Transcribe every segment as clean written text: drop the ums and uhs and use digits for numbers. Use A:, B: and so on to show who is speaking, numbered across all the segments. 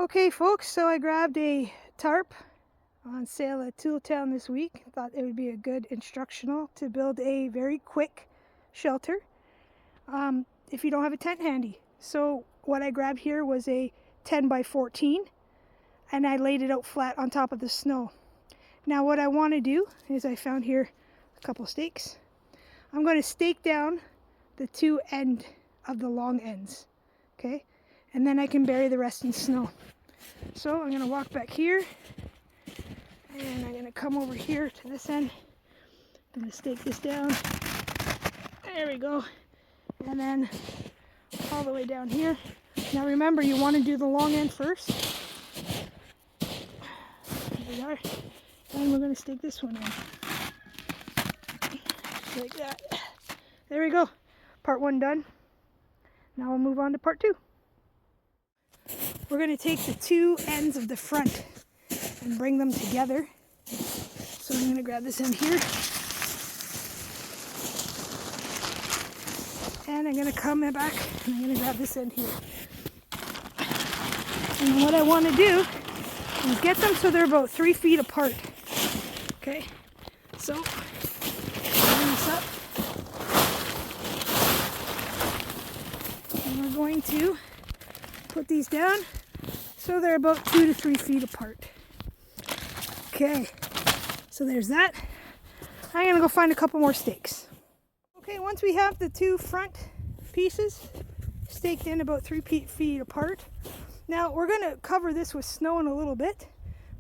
A: Okay folks, so I grabbed a tarp on sale at Tooltown this week. Thought it would be a good instructional to build a very quick shelter if you don't have a tent handy. So what I grabbed here was a 10 by 14 and I laid it out flat on top of the snow. Now what I want to do is I found here a couple stakes. I'm going to stake down the two end of the long ends, okay? And then I can bury the rest in snow. So I'm going to walk back here and I'm going to come over here to this end. I'm going to stake this down. There we go. And then all the way down here. Now remember, you want to do the long end first. There we are. And we're going to stake this one in. Just like that. There we go. Part one done. Now we'll move on to part two. We're going to take the two ends of the front and bring them together. So I'm going to grab this end here. And I'm going to come back and I'm going to grab this end here. And what I want to do is get them so they're about 3 feet apart. Okay, so bring this up. And we're going to put these down so they're about 2 to 3 feet apart. Okay, so there's that. I'm gonna go find a couple more stakes. Okay, once we have the two front pieces staked in about 3 feet apart, now we're gonna cover this with snow in a little bit,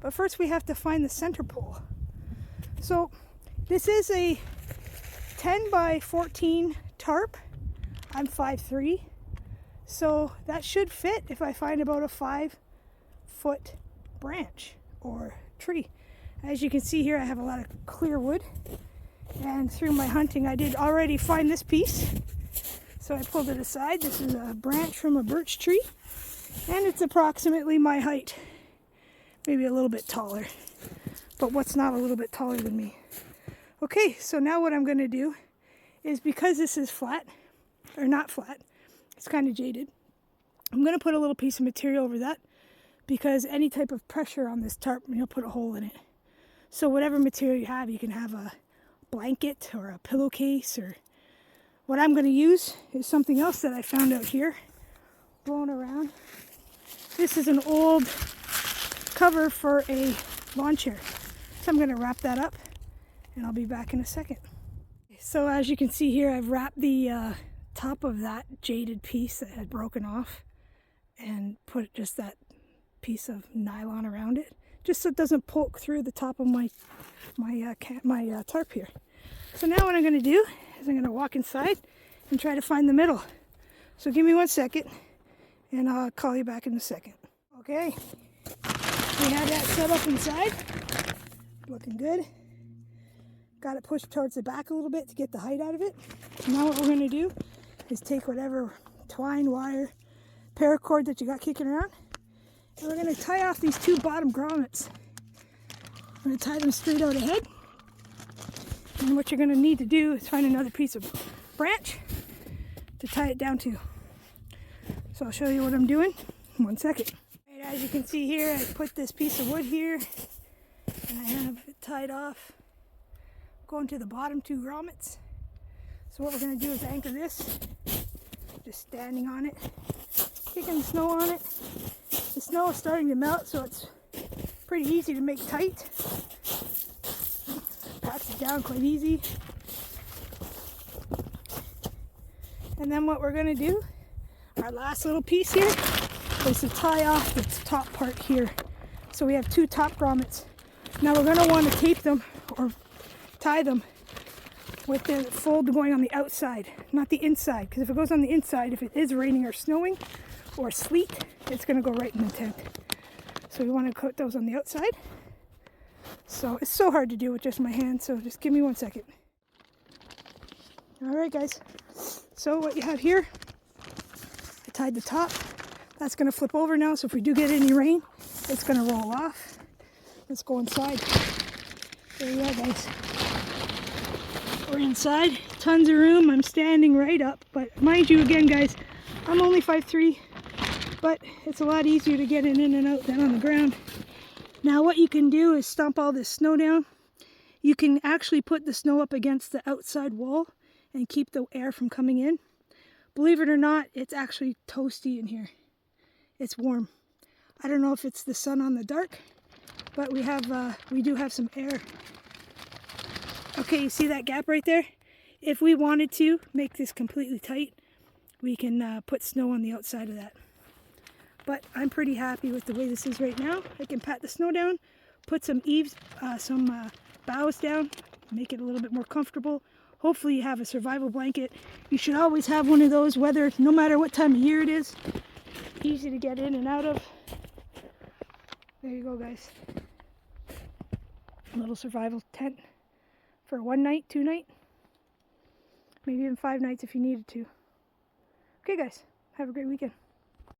A: but first we have to find the center pole. So this is a 10 by 14 tarp. I'm 5'3", so that should fit if I find about a 5-foot branch or tree. As you can see here, I have a lot of clear wood, and through my hunting I did already find this piece, so I pulled it aside. This is a branch from a birch tree, and it's approximately my height, maybe a little bit taller, but what's not a little bit taller than me? Okay, so now what I'm going to do is, because this is flat, or not flat, it's kind of jaded, I'm going to put a little piece of material over that, because any type of pressure on this tarp, you'll put a hole in it. So whatever material you can have a blanket or a pillowcase, or what I'm going to use is something else that I found out here, blown around. This is an old cover for a lawn chair. So I'm going to wrap that up and I'll be back in a second. So as you can see here, I've wrapped the top of that jaded piece that had broken off and put just that piece of nylon around it, just so it doesn't poke through the top of my tarp here. So now what I'm going to do is I'm going to walk inside and try to find the middle. So give me 1 second and I'll call you back in a second. Okay, we have that set up inside, looking good. Got it pushed towards the back a little bit to get the height out of it. Now what we're going to do is take whatever twine, wire, paracord that you got kicking around, and we're going to tie off these two bottom grommets. I'm going to tie them straight out ahead. And what you're going to need to do is find another piece of branch to tie it down to. So I'll show you what I'm doing in 1 second. Right, as you can see here, I put this piece of wood here and I have it tied off, going to the bottom two grommets. So what we're going to do is anchor this, just standing on it, kicking the snow on it. The snow is starting to melt, so it's pretty easy to make tight. Packs it down quite easy. And then what we're going to do, our last little piece here, is to tie off the top part here. So we have two top grommets. Now we're going to want to tape them or tie them with the fold going on the outside, not the inside, because if it goes on the inside, if it is raining or snowing or sleet, it's going to go right in the tent. So we want to coat those on the outside. So it's so hard to do with just my hand, so just give me 1 second. Alright guys, so what you have here, I tied the top. That's going to flip over now, so if we do get any rain, it's going to roll off. Let's go inside. There you are guys. We're inside, tons of room. I'm standing right up, but mind you again guys, I'm only 5'3", but it's a lot easier to get it in and out than on the ground. Now what you can do is stomp all this snow down. You can actually put the snow up against the outside wall and keep the air from coming in. Believe it or not, it's actually toasty in here. It's warm. I don't know if it's the sun on the dark, but we do have some air. Okay, you see that gap right there? If we wanted to make this completely tight, we can put snow on the outside of that. But I'm pretty happy with the way this is right now. I can pat the snow down, put some boughs down, make it a little bit more comfortable. Hopefully you have a survival blanket. You should always have one of those, no matter what time of year it is. Easy to get in and out of. There you go, guys. A little survival tent for 1 night, 2 night, maybe even 5 nights if you needed to. Okay guys, have a great weekend.